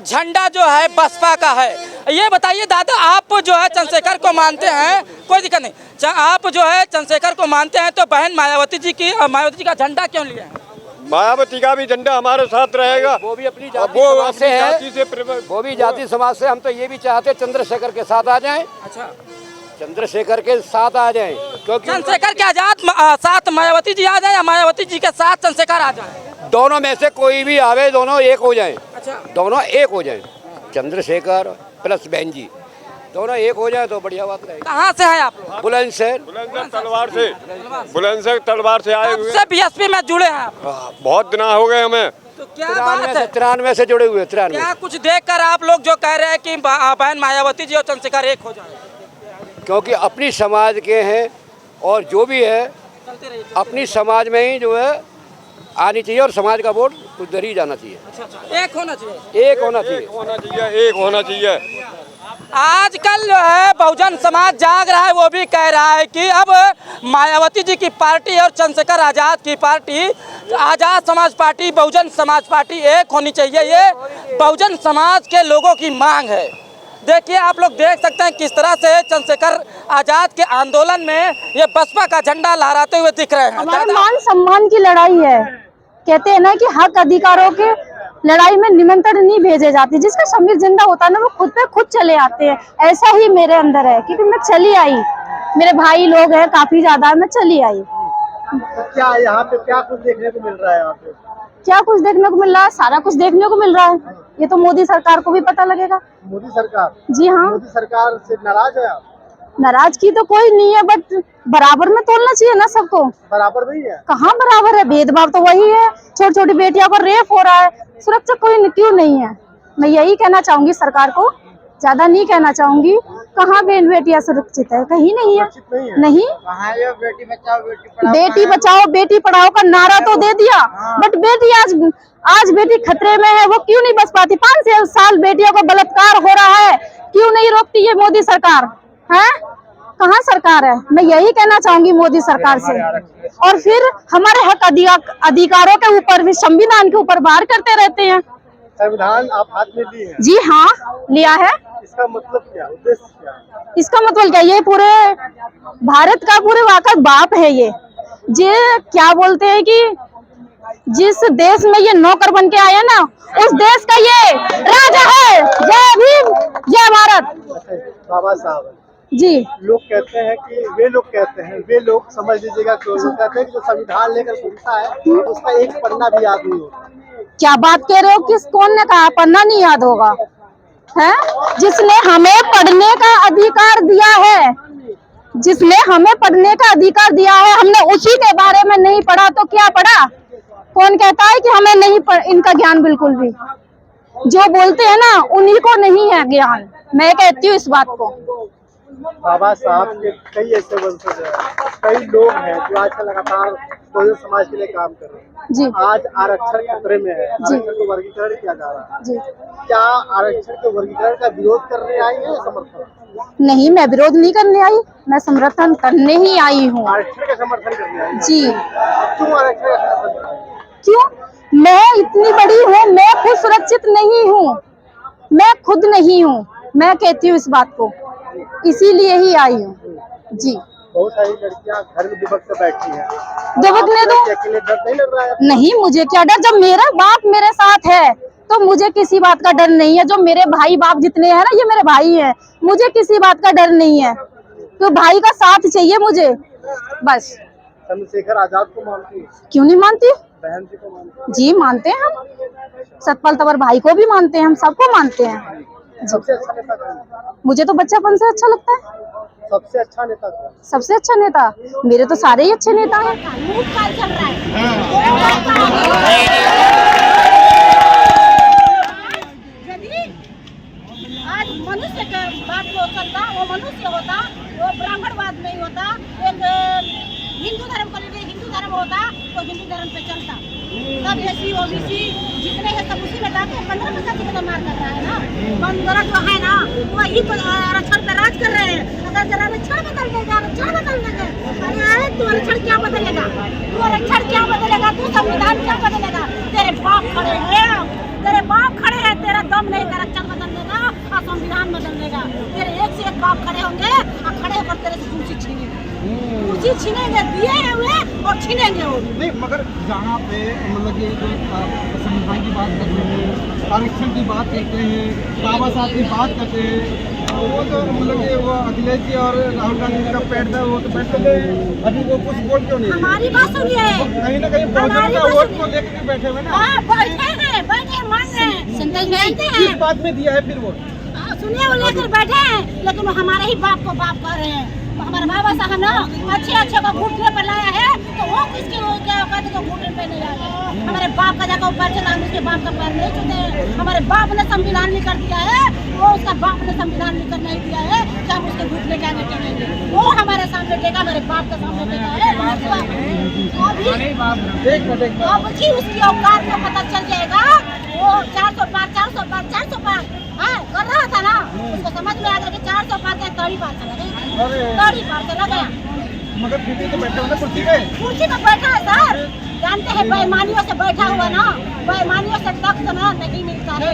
झंडा जो है बसपा का है। ये बताइए दादा, आप जो है चंद्रशेखर को मानते हैं, कोई दिक्कत नहीं, आप जो है चंद्रशेखर को मानते हैं तो बहन मायावती जी का झंडा क्यों लिया है? मायावती का भी झंडा हमारे साथ रहेगा। वो भी अपनी जाति समाज से है, वो भी जाति समाज से। हम तो ये भी चाहते चंद्रशेखर के साथ आ जाएं। अच्छा, चंद्रशेखर के साथ आ जाएं, क्योंकि चंद्रशेखर के साथ मायावती जी आ जाए या मायावती जी के साथ चंद्रशेखर आ जाए? दोनों में से कोई भी आवे, दोनों एक हो जाएं। अच्छा, दोनों एक हो जाएं, चंद्रशेखर प्लस बहन जी दोनों एक हो जाए तो बढ़िया बात रहेगी। कहाँ से हैं आप लोग? बुलंदशहर। बुलंदशहर तलवार से आए हुए। से बीएसपी में जुड़े हैं आप? बहुत दिन हो गए हमें। तो क्या बात है? 93 से जुड़े हुए। 93 क्या कुछ देखकर आप लोग जो कह रहे हैं कि बहन मायावती जी और चंद्रशेखर एक हो जाए? क्योंकि अपनी समाज के हैं और जो भी है अपनी समाज में ही जो है आनी चाहिए और समाज का वोट उधर ही जाना चाहिए। अच्छा, एक होना चाहिए, एक होना चाहिए, एक होना चाहिए। आजकल जो है बहुजन समाज जाग रहा है, वो भी कह रहा है कि अब मायावती जी की पार्टी और चंद्रशेखर आजाद की party, Azad Samaj party, Bahujan Samaj party एक होनी चाहिए। ये बहुजन समाज के लोगों की मांग है। देखिए, आप लोग देख सकते हैं किस तरह से चंद्रशेखर आजाद के आंदोलन में ये बसपा का झंडा लहराते हुए दिख रहे हैं। हमारे मान सम्मान की लड़ाई है। कहते हैं ना कि हक अधिकारों के लड़ाई में निमंत्रण नहीं भेजे जाते। जिसका शमीर जिंदा होता है ना, वो खुद पे खुद चले आते हैं। ऐसा ही मेरे अंदर है, क्योंकि मैं चली आई, मेरे भाई लोग हैं काफी ज्यादा, मैं चली आई। तो क्या यहाँ पे क्या कुछ देखने को मिल रहा है? यहाँ पे क्या कुछ देखने को मिल रहा है? सारा कुछ देखने को मिल रहा है। ये तो मोदी सरकार को भी पता लगेगा। मोदी सरकार? जी हाँ। मोदी सरकार से नाराज है आप? नाराजगी तो कोई नहीं है, बट बराबर में तोलना चाहिए ना सबको। बराबर नहीं है? कहाँ बराबर है? भेदभाव तो वही है। छोटी छोटी बेटियों को रेप हो रहा है, सुरक्षा कोई क्यों नहीं है? मैं यही कहना चाहूंगी सरकार को, ज्यादा नहीं कहना चाहूंगी। कहाँ बहन बेटियां सुरक्षित है? कहीं नहीं है, नहीं। बेटी बचाओ बेटी पढ़ाओ का नारा तो दे दिया, बट बेटी आज बेटी खतरे में है, वो क्यों नहीं बच पाती? 5 साल बेटियों को बलात्कार हो रहा है, क्यों नहीं रोकती ये मोदी सरकार है? कहाँ सरकार है? मैं यही कहना चाहूंगी मोदी सरकार से। और फिर हमारे हक अधिकारों के ऊपर भी, संविधान के ऊपर वार करते रहते हैं। संविधान आप हाथ में लिए हैं? जी हाँ, लिया है। इसका मतलब क्या, उद्देश्य क्या है? इसका मतलब क्या, ये पूरे भारत का पूरे वाकई बाप है ये क्या बोलते हैं कि जिस देश में ये नौकर बन के आया ना, उस देश का ये राजा है। जय भीम, जय भारत। बाबा साहब जी, लोग कहते हैं कि वे लोग समझ लीजिएगा, क्यों लोग कहते हैं कि जो संविधान लेकर घूमता है उसका एक पन्ना भी याद नहीं होता। क्या बात कह रहे हो? कौन ने कहा पन्ना नहीं याद होगा? है जिसने हमें पढ़ने का अधिकार दिया है, जिसने हमें पढ़ने का अधिकार दिया है, हमने उसी के बारे में नहीं पढ़ा तो क्या पढ़ा? कौन कहता है कि हमें नहीं इनका ज्ञान? बिल्कुल भी जो बोलते हैं ना, उन्हीं को नहीं है ज्ञान। मैं कहती हूँ इस बात को। बाबा साहब के कई ऐसे वंशज हैं, कई लोग हैं जो आजकल लगातार बहुजन समाज के लिए काम कर रहे हैं। जी, आज आरक्षण खतरे में है, आरक्षण को वर्गीकरण किया जा रहा है। जी, क्या आरक्षण के वर्गीकरण का विरोध करने आई है या समर्थन? नहीं, मैं विरोध नहीं करने आई, मैं समर्थन करने ही आई हूँ। आरक्षण का समर्थन करने आई जी। क्यों आरक्षण का समर्थन? क्यों? मैं इतनी बड़ी हूँ, मैं खुद सुरक्षित नहीं हूँ, मैं खुद नहीं हूँ। मैं कहती हूँ इस बात को, इसीलिए ही आई हूँ। जी। बहुत सारी लड़कियां घर में दुबक कर बैठी हैं। दुबकने दो। अकेले डर नहीं लग रहा है? नहीं, मुझे क्या डर? जब मेरा बाप मेरे साथ है तो मुझे किसी बात का डर नहीं है। जो मेरे भाई बाप जितने हैं ना, ये मेरे भाई हैं, मुझे किसी बात का डर नहीं है। तो भाई का साथ चाहिए मुझे, बस। चंद्रशेखर आजाद को मानती है? क्यों नहीं मानती? बहन जी को मानती है? जी मानते हैं हम, सतपाल तंवर भाई को भी मानते हैं, हम सबको मानते हैं। सबसे अच्छा नेता कौन है? मुझे तो बच्चापन से अच्छा लगता है। सबसे अच्छा नेता कौन? सबसे अच्छा नेता मेरे तो सारे ही अच्छे नेता हैं। आज मनुष्य का बात हो सकता, वो मनुष्य होता, वो ब्राह्मणवाद नहीं होता। एक हिंदू धर्म को लेकर हिंदू धर्म होता तो हिंदू धर्म पे चलता। सब एसी ओबीसी जितने हैं सब उसी में डालते हैं। 15% का मार कर रहा है ना, 15 जो है ना वही तो आरक्षण पे राज कर रहे हैं। अगर जरा आरक्षण बदल देगा, आरक्षण बदल देंगे, अरे तू आरक्षण क्या बदलेगा? तू आरक्षण क्या बदलेगा? तू संविधान क्या बदलेगा? तेरे बाप खड़े हैं, तेरे बाप खड़े हैं, तेरा दम नहीं करा चीज छीनेंगे, दिए हैं वे और छीनेंगे वो। नहीं मगर जहाँ पे मतलब ये जो संविधान की बात करते हैं, आरक्षण की बात करते हैं, बाबा साहब की बात करते हैं, वो तो मतलब ये वो अखिलेश जी और राहुल गांधी जी का पैर था, वो तो बैठे थे, अभी वो कुछ बोल क्यों नहीं? हमारी बात सुनिए, कहीं ना कहीं बहुजन का वोट को लेकर के बैठे हुए ना। हाँ बैठे हैं, बैठे मान रहे हैं, जानते किस हैं। बात में दिया है फिर वोट? सुनिए वो लेकर बैठे हैं, लेकिन वो हमारे ही बाप को बाप कर रहे हैं। हमारे बाबा साहब ना अच्छे को घुटने पर लाया है, तो वो किसके क्या औकात को घुटने पे नहीं आया। हमारे बाप का जगह ऊपर चला, उसके बाप का पैर नहीं छूते। हमारे बाप ने संविधान लिख दिया है, वो उसका बाप ने संविधान लिख नहीं दिया है कि हम उसके घुटने क्या टेकेंगे। वो हमारे सामने टेका, हमारे बाप के सामने टेका है। अब जी उसकी औकात को पता चल जाएगा। वो 400 पार कर रहा था ना, उसको समझ में आ गया कि 400 पार का 30 पार चला गया, 30 पार चला गया। मगर फिर भी तो बैठे हुए कुर्सी पे, कुर्सी पे बैठा है सर, जानते हैं बेईमानियों से बैठा हुआ ना, बेईमानियों से तख्त ना नहीं मिलता है।